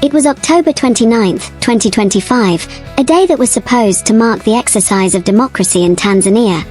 It was October 29, 2025, a day that was supposed to mark the exercise of democracy in Tanzania.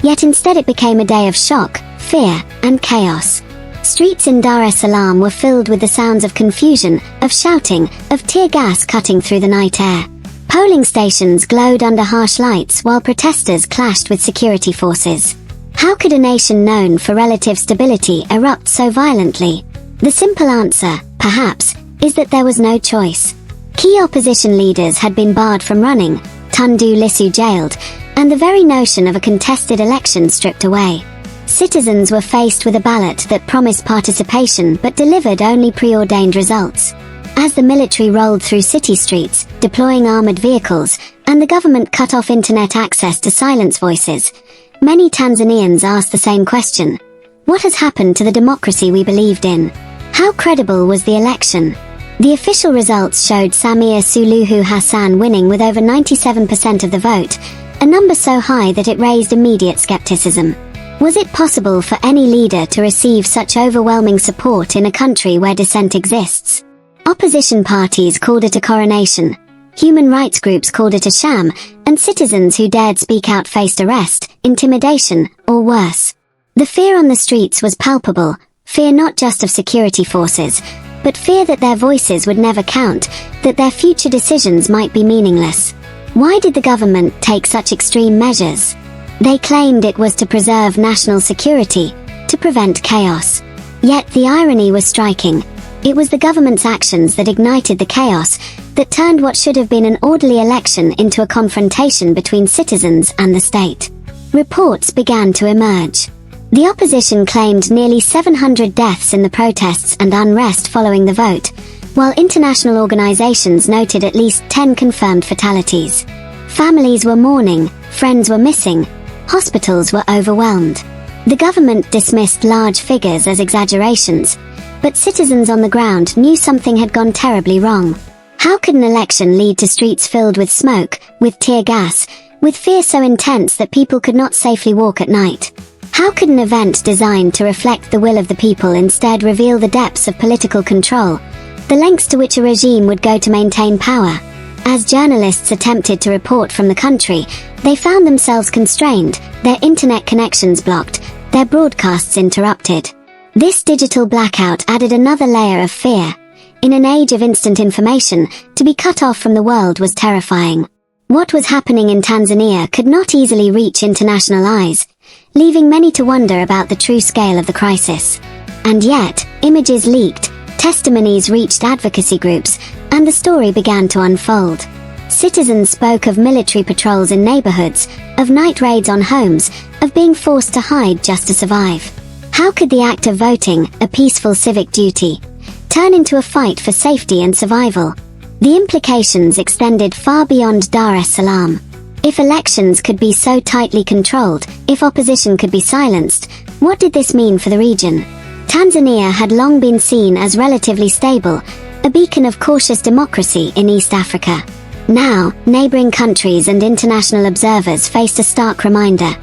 Yet instead it became a day of shock, fear, and chaos. Streets in Dar es Salaam were filled with the sounds of confusion, of shouting, of tear gas cutting through the night air. Polling stations glowed under harsh lights while protesters clashed with security forces. How could a nation known for relative stability erupt so violently? The simple answer, perhaps, is that there was no choice. Key opposition leaders had been barred from running, Tundu Lissu jailed, and the very notion of a contested election stripped away. Citizens were faced with a ballot that promised participation but delivered only preordained results. As the military rolled through city streets, deploying armored vehicles, and the government cut off internet access to silence voices, many Tanzanians asked the same question. What has happened to the democracy we believed in? How credible was the election? The official results showed Samia Suluhu Hassan winning with over 97% of the vote, a number so high that it raised immediate skepticism. Was it possible for any leader to receive such overwhelming support in a country where dissent exists? Opposition parties called it a coronation, human rights groups called it a sham, and citizens who dared speak out faced arrest, intimidation, or worse. The fear on the streets was palpable, fear not just of security forces, but fear that their voices would never count, that their future decisions might be meaningless. Why did the government take such extreme measures? They claimed it was to preserve national security, to prevent chaos. Yet the irony was striking. It was the government's actions that ignited the chaos, that turned what should have been an orderly election into a confrontation between citizens and the state. Reports began to emerge. The opposition claimed nearly 700 deaths in the protests and unrest following the vote, while international organizations noted at least 10 confirmed fatalities. Families were mourning, friends were missing, hospitals were overwhelmed. The government dismissed large figures as exaggerations, but citizens on the ground knew something had gone terribly wrong. How could an election lead to streets filled with smoke, with tear gas, with fear so intense that people could not safely walk at night? How could an event designed to reflect the will of the people instead reveal the depths of political control, the lengths to which a regime would go to maintain power? As journalists attempted to report from the country, they found themselves constrained, their internet connections blocked, their broadcasts interrupted. This digital blackout added another layer of fear. In an age of instant information, to be cut off from the world was terrifying. What was happening in Tanzania could not easily reach international eyes, leaving many to wonder about the true scale of the crisis. And yet, images leaked, testimonies reached advocacy groups, and the story began to unfold. Citizens spoke of military patrols in neighborhoods, of night raids on homes, of being forced to hide just to survive. How could the act of voting, a peaceful civic duty, turn into a fight for safety and survival? The implications extended far beyond Dar es Salaam. If elections could be so tightly controlled, if opposition could be silenced, what did this mean for the region? Tanzania had long been seen as relatively stable, a beacon of cautious democracy in East Africa. Now, neighboring countries and international observers faced a stark reminder.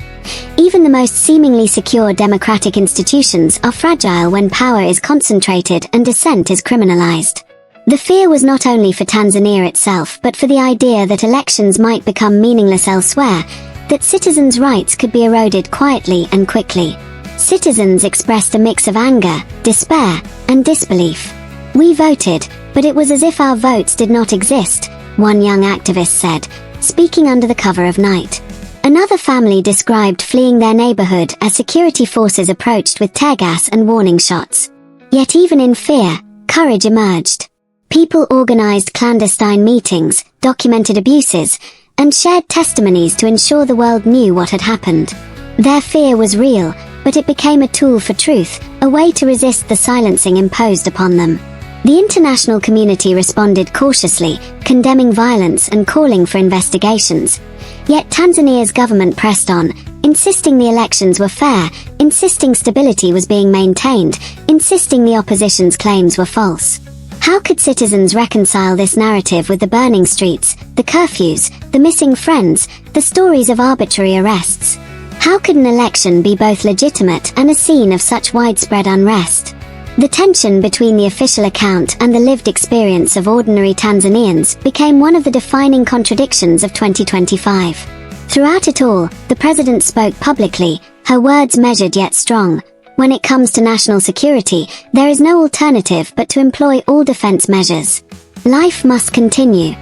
Even the most seemingly secure democratic institutions are fragile when power is concentrated and dissent is criminalized. The fear was not only for Tanzania itself but for the idea that elections might become meaningless elsewhere, that citizens' rights could be eroded quietly and quickly. Citizens expressed a mix of anger, despair, and disbelief. "We voted, but it was as if our votes did not exist," one young activist said, speaking under the cover of night. Another family described fleeing their neighborhood as security forces approached with tear gas and warning shots. Yet even in fear, courage emerged. People organized clandestine meetings, documented abuses, and shared testimonies to ensure the world knew what had happened. Their fear was real, but it became a tool for truth, a way to resist the silencing imposed upon them. The international community responded cautiously, condemning violence and calling for investigations. Yet Tanzania's government pressed on, insisting the elections were fair, insisting stability was being maintained, insisting the opposition's claims were false. How could citizens reconcile this narrative with the burning streets, the curfews, the missing friends, the stories of arbitrary arrests? How could an election be both legitimate and a scene of such widespread unrest? The tension between the official account and the lived experience of ordinary Tanzanians became one of the defining contradictions of 2025. Throughout it all, the president spoke publicly, her words measured yet strong. When it comes to national security, there is no alternative but to employ all defense measures. Life must continue.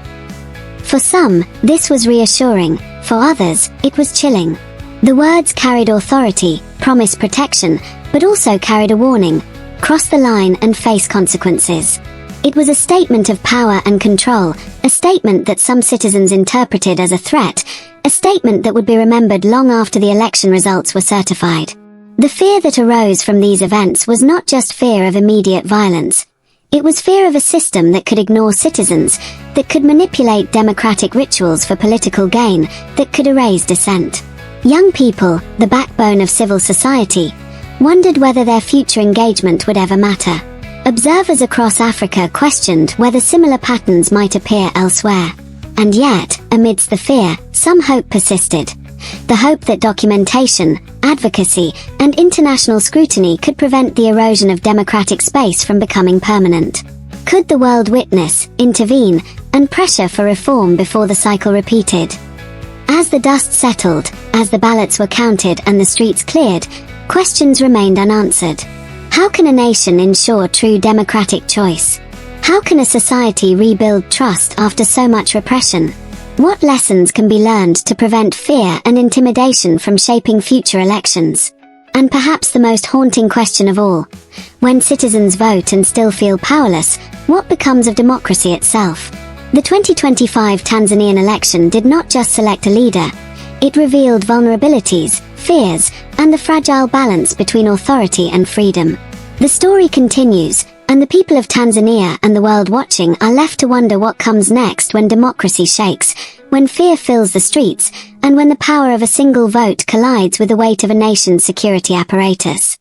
For some, this was reassuring. For others, it was chilling. The words carried authority, promised protection, but also carried a warning: cross the line and face consequences. It was a statement of power and control, a statement that some citizens interpreted as a threat, a statement that would be remembered long after the election results were certified. The fear that arose from these events was not just fear of immediate violence. It was fear of a system that could ignore citizens, that could manipulate democratic rituals for political gain, that could erase dissent. Young people, the backbone of civil society, wondered whether their future engagement would ever matter. Observers across Africa questioned whether similar patterns might appear elsewhere. And yet, amidst the fear, some hope persisted. The hope that documentation, advocacy, and international scrutiny could prevent the erosion of democratic space from becoming permanent. Could the world witness, intervene, and pressure for reform before the cycle repeated? As the dust settled, as the ballots were counted and the streets cleared, questions remained unanswered. How can a nation ensure true democratic choice? How can a society rebuild trust after so much repression? What lessons can be learned to prevent fear and intimidation from shaping future elections? And perhaps the most haunting question of all, when citizens vote and still feel powerless, what becomes of democracy itself? The 2025 Tanzanian election did not just select a leader. It revealed vulnerabilities, fears, and the fragile balance between authority and freedom. The story continues, and the people of Tanzania and the world watching are left to wonder what comes next when democracy shakes, when fear fills the streets, and when the power of a single vote collides with the weight of a nation's security apparatus.